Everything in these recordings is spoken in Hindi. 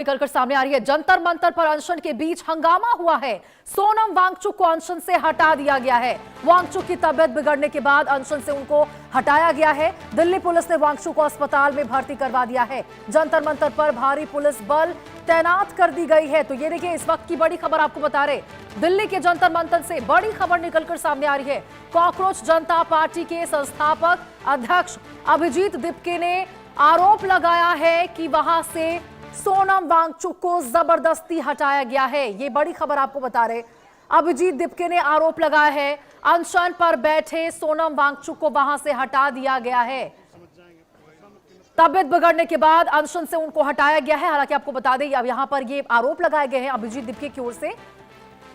निकलकर सामने आ रही है। जंतर मंतर पर अनशन के बीच हंगामा हुआ है। सोनम वांगचुक को अनशन से हटा दिया गया है। वांगचुक की तबीयत बिगड़ने के बाद अनशन से उनको हटाया गया है। दिल्ली पुलिस ने वांगचुक को अस्पताल में भर्ती करवा दिया है। जंतर मंतर पर भारी पुलिस बल तैनात कर दी गई है। तो ये देखिए, इस वक्त की बड़ी खबर आपको बता रहे, दिल्ली के जंतर मंतर से बड़ी खबर निकलकर सामने आ रही है। कॉकरोच जनता पार्टी के संस्थापक अध्यक्ष अभिजीत दिपके ने आरोप लगाया है कि वहां से सोनम वांगचुक को जबरदस्ती हटाया गया है। ये बड़ी खबर आपको बता रहे, अभिजीत दिपके ने आरोप लगाया है अनशन पर बैठे सोनम वांगचुक को वहां से हटा दिया गया है। तबियत बिगड़ने के बाद अनशन से उनको हटाया गया है। हालांकि आपको बता दें, अब यहां पर ये आरोप लगाए गए हैं अभिजीत दिपके की ओर से,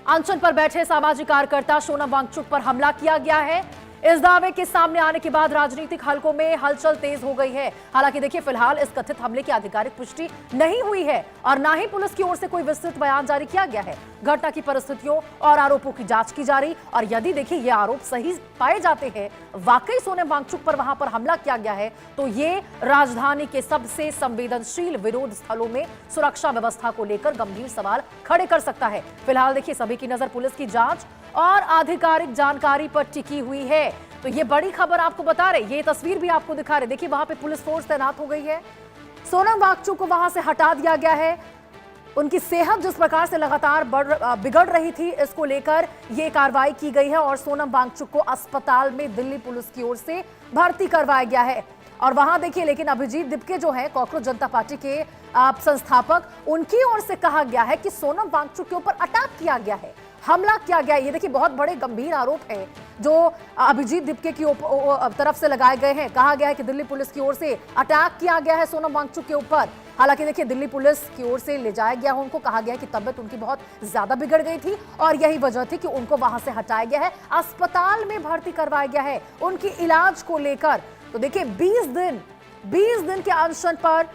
अनशन पर बैठे सामाजिक कार्यकर्ता सोनम वांगचुक पर हमला किया गया है। इस दावे के सामने आने के बाद राजनीतिक हलकों में हलचल तेज हो गई है। हालांकि देखिए, फिलहाल इस कथित हमले की आधिकारिक पुष्टि नहीं हुई है और ना ही पुलिस की ओर से कोई विस्तृत बयान जारी किया गया है। घटना की परिस्थितियों और आरोपों की जांच की जा रही, और यदि देखिए ये आरोप सही पाए जाते हैं, वाकई सोनम वांगचुक पर वहां पर हमला किया गया है, तो ये राजधानी के सबसे संवेदनशील विरोध स्थलों में सुरक्षा व्यवस्था को लेकर गंभीर सवाल खड़े कर सकता है। फिलहाल देखिए, सभी की नजर पुलिस की जांच और आधिकारिक जानकारी पर टिकी हुई है। तो ये बड़ी खबर आपको बता रहे, ये तस्वीर भी आपको दिखा रहे। देखिए, वहां पे पुलिस फोर्स तैनात हो गई है। सोनम वांगचुक को वहां से हटा दिया गया है। उनकी सेहत जिस प्रकार से लगातार बिगड़ रही थी, इसको लेकर यह कार्रवाई की गई है और सोनम वांगचुक को अस्पताल में दिल्ली पुलिस की ओर से भर्ती करवाया गया है। और वहां देखिए, लेकिन अभिजीत दिपके जो है, कॉकरोच जनता पार्टी के संस्थापक, उनकी ओर से कहा गया है कि सोनम वांगचुक के ऊपर अटैक किया गया है, हमला किया गया। ये देखिए, बहुत बड़े गंभीर आरोप है जो अभिजीत दिपके की तरफ से लगाए गए हैं। कहा गया है कि दिल्ली पुलिस की ओर से अटैक किया गया है सोनम वांगचुक के ऊपर। हालांकि देखिए, दिल्ली पुलिस की ओर से ले जाया गया, उनको कहा गया कि तबीयत उनकी बहुत ज्यादा बिगड़ गई थी और यही वजह थी कि उनको वहां से हटाया गया है, अस्पताल में भर्ती करवाया गया है उनकी इलाज को लेकर। तो देखिए, 20 दिन के अनशन पर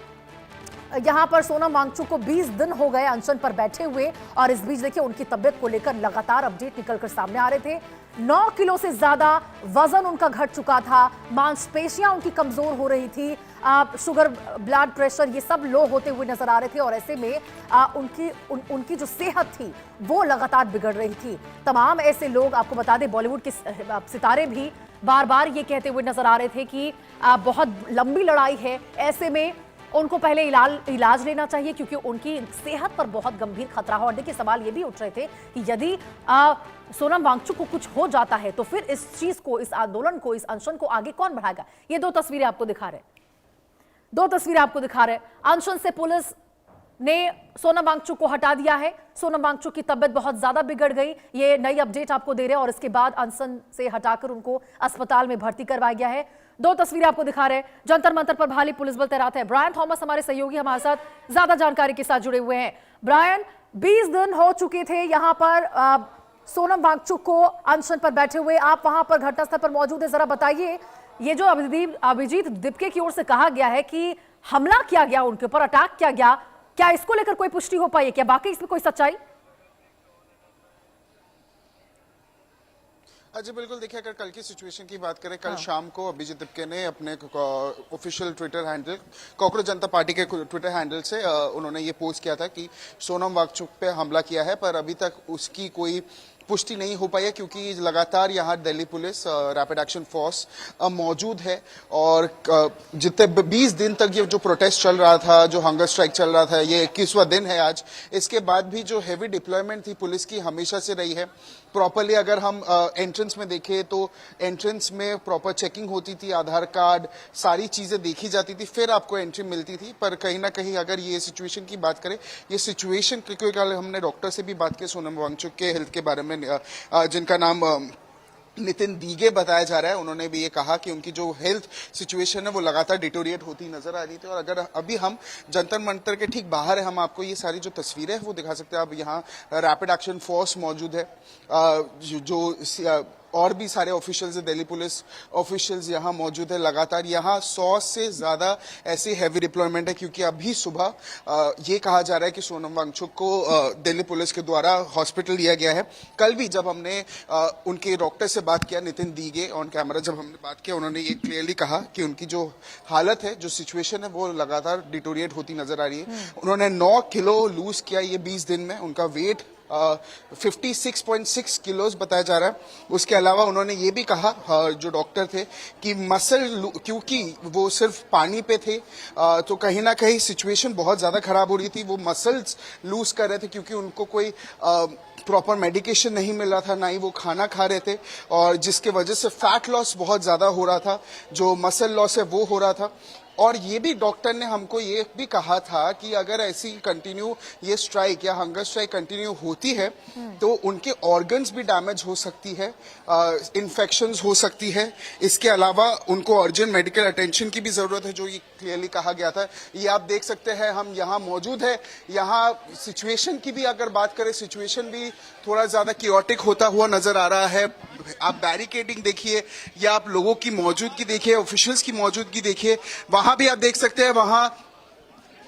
यहां पर सोनम वांगचुक को 20 दिन हो गए अनशन पर बैठे हुए, और इस बीच देखिए, उनकी तबियत को लेकर लगातार अपडेट निकलकर सामने आ रहे थे। 9 किलो से ज्यादा वजन उनका घट चुका था, मांसपेशियां उनकी कमजोर हो रही थी, शुगर, ब्लड प्रेशर ये सब लो होते हुए नजर आ रहे थे, और ऐसे में उनकी जो सेहत थी वो लगातार बिगड़ रही थी। तमाम ऐसे लोग, आपको बता दें, बॉलीवुड के सितारे भी बार बार ये कहते हुए नजर आ रहे थे कि बहुत लंबी लड़ाई है, ऐसे में उनको पहले इलाज लेना चाहिए क्योंकि उनकी सेहत पर बहुत गंभीर खतरा है। और देखिए, सवाल ये भी उठ रहे थे कि यदि सोनम वांगचुक को कुछ हो जाता है तो फिर इस चीज को, इस आंदोलन को, इस अनशन को आगे कौन बढ़ाएगा। ये दो तस्वीरें आपको दिखा रहे, अनशन से पुलिस ने सोनम वांगचुक को हटा दिया है। सोनम वांगचुक की तबियत बहुत ज्यादा बिगड़ गई, ये नई अपडेट आपको दे रहे हैं, और इसके बाद अनशन से हटाकर उनको अस्पताल में भर्ती करवाया गया है। दो तस्वीरें आपको दिखा रहे हैं, जंतर मंतर पर भारी पुलिस बल तैनात है। ब्रायन थॉमस हमारे सहयोगी हमारे साथ ज्यादा जानकारी के साथ जुड़े हुए हैं। ब्रायन, 20 दिन हो चुके थे यहां पर सोनम वांगचुक को अनशन पर बैठे हुए, आप वहां पर घटनास्थल पर मौजूद है, जरा बताइए, ये जो अभिजीत दिपके की ओर से कहा गया है कि हमला किया गया, उनके ऊपर अटैक किया गया, क्या इसको लेकर कोई पुष्टि हो पाई है? क्या वाकई इसमें कोई सच्चाई? जी बिल्कुल, देखिए, अगर कल की सिचुएशन की बात करें, कल शाम को अभिजीत दिपके ने अपने ऑफिशियल ट्विटर हैंडल, कॉकरोच जनता पार्टी के ट्विटर हैंडल से उन्होंने ये पोस्ट किया था कि सोनम वांगचुक पे हमला किया है, पर अभी तक उसकी कोई पुष्टि नहीं हो पाई है क्योंकि लगातार यहाँ Delhi police rapid action force मौजूद है। और जितने 20 दिन तक ये जो प्रोटेस्ट चल रहा था, जो हंगर स्ट्राइक चल रहा था, ये 21वां दिन है आज, इसके बाद भी जो हेवी डिप्लॉयमेंट थी पुलिस की हमेशा से रही है। प्रॉपरली अगर हम एंट्रेंस में देखें तो एंट्रेंस में प्रॉपर चेकिंग होती थी, आधार कार्ड, सारी चीजें देखी जाती थी, फिर आपको एंट्री मिलती थी। पर कहीं ना कहीं अगर ये सिचुएशन की बात करें, ये सिचुएशन, क्योंकि कल हमने डॉक्टर से भी बात की सोनम वांगचुक के हेल्थ के बारे में, जिनका नाम नितिन दीगे बताया जा रहा है, उन्होंने भी ये कहा कि उनकी जो हेल्थ सिचुएशन है वो लगातार डिटोरिएट होती नजर आ रही थी। और अगर अभी हम जंतर मंतर के ठीक बाहर है, हम आपको ये सारी जो तस्वीरें हैं वो दिखा सकते हैं। अब यहाँ रैपिड एक्शन फोर्स मौजूद है, जो और भी सारे ऑफिशियल्स, दिल्ली पुलिस ऑफिशियल्स यहाँ मौजूद है। लगातार यहाँ 100 से ज्यादा ऐसे हैवी डिप्लॉयमेंट है, क्योंकि अभी सुबह ये कहा जा रहा है कि सोनम वांगचुक को दिल्ली पुलिस के द्वारा हॉस्पिटल लिया गया है। कल भी जब हमने उनके डॉक्टर से बात किया, नितिन दीगे, ऑन कैमरा जब हमने बात किया, उन्होंने ये क्लियरली कहा कि उनकी जो हालत है, जो सिचुएशन है, वो लगातार डिटोरिएट होती नजर आ रही है। उन्होंने 9 किलो लूज किया ये 20 दिन में। उनका वेट 56.6 किलोज बताया जा रहा है। उसके अलावा उन्होंने ये भी कहा, जो डॉक्टर थे, कि मसल, क्योंकि वो सिर्फ पानी पे थे, तो कहीं ना कहीं सिचुएशन बहुत ज्यादा खराब हो रही थी। वो मसल्स लूज कर रहे थे, क्योंकि उनको कोई प्रॉपर मेडिकेशन नहीं मिल रहा था, ना ही वो खाना खा रहे थे, और जिसके वजह से फैट लॉस बहुत ज्यादा हो रहा था, जो मसल लॉस है वो हो रहा था। और ये भी डॉक्टर ने हमको ये भी कहा था कि अगर ऐसी कंटिन्यू ये स्ट्राइक या हंगर स्ट्राइक कंटिन्यू होती है तो उनके ऑर्गन्स भी डैमेज हो सकती है, इन्फेक्शंस हो सकती है। इसके अलावा उनको अर्जेंट मेडिकल अटेंशन की भी जरूरत है, जो ये क्लियरली कहा गया था। ये आप देख सकते हैं, हम यहाँ मौजूद है। यहाँ सिचुएशन की भी अगर बात करें, सिचुएशन भी थोड़ा ज्यादा क्योटिक होता हुआ नजर आ रहा है। आप बैरिकेडिंग देखिए, या आप लोगों की मौजूदगी देखिए, ऑफिशियल्स की मौजूदगी देखिए। वहां भी आप देख सकते हैं, वहां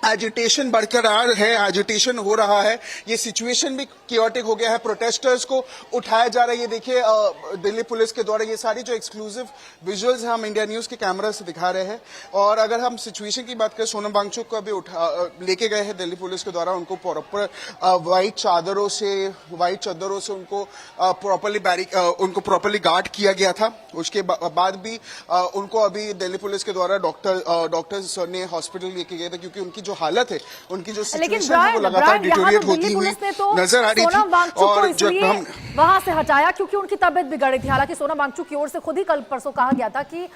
एजिटेशन बरकरार है, एजिटेशन हो रहा है। ये सिचुएशन भी क्योटिक हो गया है। प्रोटेस्टर्स को उठाया जा रहा है। ये देखिए दिल्ली पुलिस के द्वारा ये सारी जो एक्सक्लूसिव विजुअल्स हैं हम इंडिया न्यूज के कैमरा से दिखा रहे हैं। और अगर हम सिचुएशन की बात करें, सोनम वांगचुक को अभी लेके गए हैं दिल्ली पुलिस के द्वारा। उनको प्रॉपर व्हाइट चादरों से उनको प्रॉपरली गार्ड किया गया था। उसके बाद भी उनको अभी दिल्ली पुलिस के द्वारा डॉक्टर्स ने हॉस्पिटल लेके गए थे, क्योंकि उनकी जो हालत है, उनकी जो सिचुएशन है, वो लगातार डिटोरिएट होती हुई नजर आ रही थी। और जब हम वहां से हटाया क्योंकि उनकी तबीयत बिगड़ रही थी। हालांकि सोनम वांगचुक की ओर से खुद ही कल परसों कहा गया था कि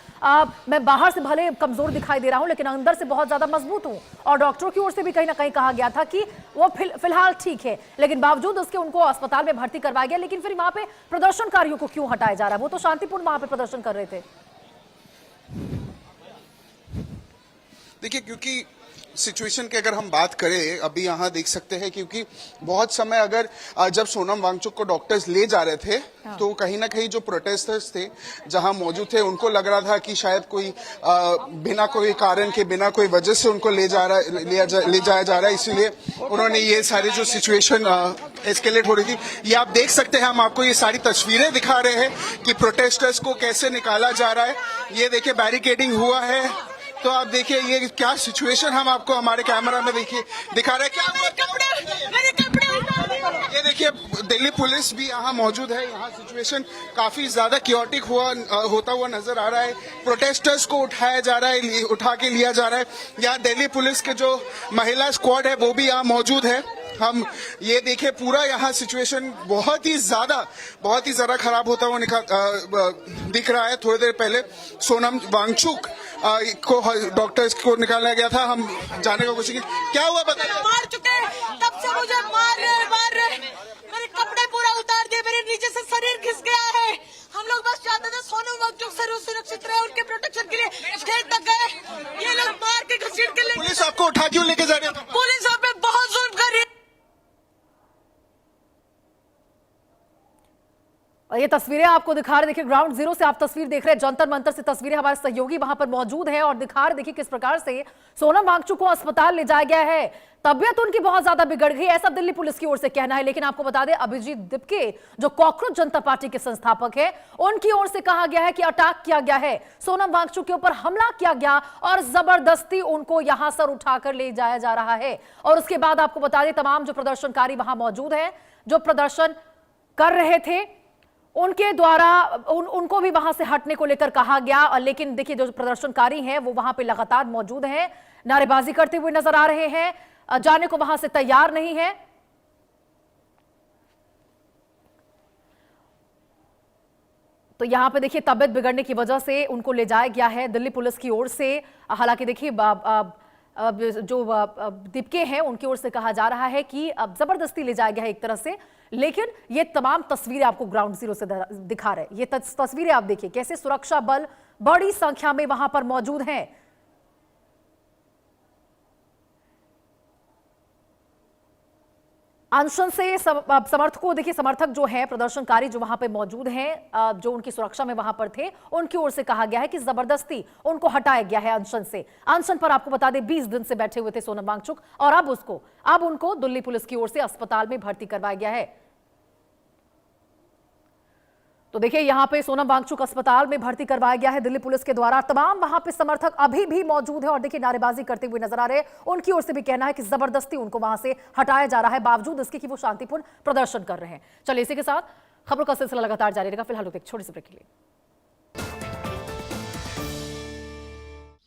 मैं बाहर से भले कमजोर दिखाई दे रहा हूं, लेकिन अंदर से बहुत ज्यादा मजबूत हूं। और डॉक्टरों की ओर से भी कहीं ना कहीं कहा गया था कि वो फिलहाल ठीक है, लेकिन बावजूद उसके उनको अस्पताल में भर्ती करवाया गया। लेकिन फिर वहां पे प्रदर्शनकारियों को क्यों हटाया जा रहा है? वो तो शांतिपूर्ण वहां पे प्रदर्शन कर रहे थे। देखिए, क्योंकि सिचुएशन की अगर हम बात करें, अभी यहाँ देख सकते हैं, क्योंकि बहुत समय अगर जब सोनम वांगचुक को डॉक्टर्स ले जा रहे थे, तो कहीं ना कहीं जो प्रोटेस्टर्स थे जहां मौजूद थे, उनको लग रहा था कि शायद कोई बिना कोई कारण के, बिना कोई वजह से उनको ले जाया जा रहा है। इसीलिए उन्होंने ये सारी जो सिचुएशन एस्केलेट हो रही थी, ये आप देख सकते हैं। हम आपको ये सारी तस्वीरें दिखा रहे हैं कि प्रोटेस्टर्स को कैसे निकाला जा रहा है। ये देखिए, बैरिकेडिंग हुआ है। तो आप देखिए ये क्या सिचुएशन हम आपको हमारे कैमरा में देखिए दिखा रहे हैं। ये देखिए, दिल्ली पुलिस भी यहाँ मौजूद है। यहाँ सिचुएशन काफी ज्यादा क्योटिक होता हुआ नजर आ रहा है। प्रोटेस्टर्स को उठाया जा रहा है, उठा के लिया जा रहा है। यहाँ दिल्ली पुलिस के जो महिला स्क्वाड है वो भी यहाँ मौजूद है। हम ये देखें, पूरा यहाँ सिचुएशन बहुत ही ज्यादा खराब होता हुआ दिख रहा है। थोड़ी देर पहले सोनम वांगचुक को डॉक्टर्स को निकाला गया था। हम जानने का कोशिश की, क्या हुआ बताइए। मार चुके, तब से मुझे मार रहे, मेरे कपड़े पूरा उतार दिए, मेरे नीचे से शरीर घिस गया है। हम लोग बस चाहते थे सोनम वांगचुक सुरक्षित रहे, उनके प्रोटेक्शन के लिए स्टेज तक गए। ये लोग मार के घसीट के ले। पुलिस आपको उठा क्यों लेके जा रही है? पुलिस आप पे बहुत जुल्म कर रही है। और ये तस्वीरें आपको दिखा रहे, देखिए ग्राउंड जीरो से आप तस्वीर देख रहे हैं। जंतर मंतर से तस्वीरें, हमारे सहयोगी वहां पर मौजूद हैं और दिखा रहे, देखिए किस प्रकार से सोनम वांगचुक को अस्पताल ले जाया गया है। तबियत उनकी बहुत ज्यादा बिगड़ गई, ऐसा दिल्ली पुलिस की ओर से कहना है। लेकिन आपको बता दें, अभिजीत दिपके जो कॉकरोच जनता पार्टी के संस्थापक है, उनकी ओर से कहा गया है कि अटैक किया गया है, सोनम वांगचुक के ऊपर हमला किया गया और जबरदस्ती उनको यहां सर उठाकर ले जाया जा रहा है। और उसके बाद आपको बता दें, तमाम जो प्रदर्शनकारी वहां मौजूद है, जो प्रदर्शन कर रहे थे, उनके द्वारा उनको भी वहां से हटने को लेकर कहा गया। और लेकिन देखिए, जो प्रदर्शनकारी हैं वो वहां पे लगातार मौजूद हैं, नारेबाजी करते हुए नजर आ रहे हैं, जाने को वहां से तैयार नहीं है। तो यहां पे देखिए, तबियत बिगड़ने की वजह से उनको ले जाया गया है दिल्ली पुलिस की ओर से। हालांकि देखिए, जो दीपके हैं उनकी ओर से कहा जा रहा है कि अब जबरदस्ती ले जाया गया है एक तरह से। लेकिन ये तमाम तस्वीरें आपको ग्राउंड जीरो से दिखा रहे हैं। ये तस्वीरें आप देखिए, कैसे सुरक्षा बल बड़ी संख्या में वहां पर मौजूद हैं। अनशन से समर्थकों, देखिए समर्थक जो है, प्रदर्शनकारी जो वहां पे मौजूद हैं, जो उनकी सुरक्षा में वहां पर थे, उनकी ओर से कहा गया है कि जबरदस्ती उनको हटाया गया है अनशन से। अनशन पर आपको बता दें 20 दिन से बैठे हुए थे सोनम वांगचुक और अब उनको दिल्ली पुलिस की ओर से अस्पताल में भर्ती करवाया गया है। तो देखिए यहां पे सोनम वांगचुक अस्पताल में भर्ती करवाया गया है दिल्ली पुलिस के द्वारा। तमाम वहां पे समर्थक अभी भी मौजूद है और देखिए नारेबाजी करते हुए नजर आ रहे हैं। उनकी ओर से भी कहना है कि जबरदस्ती उनको वहां से हटाया जा रहा है, बावजूद इसके कि वो शांतिपूर्ण प्रदर्शन कर रहे हैं। चलिए इसी के साथ खबरों का सिलसिला लगातार जारी रहेगा। फिलहाल एक छोटी सी ब्रेक के लिए।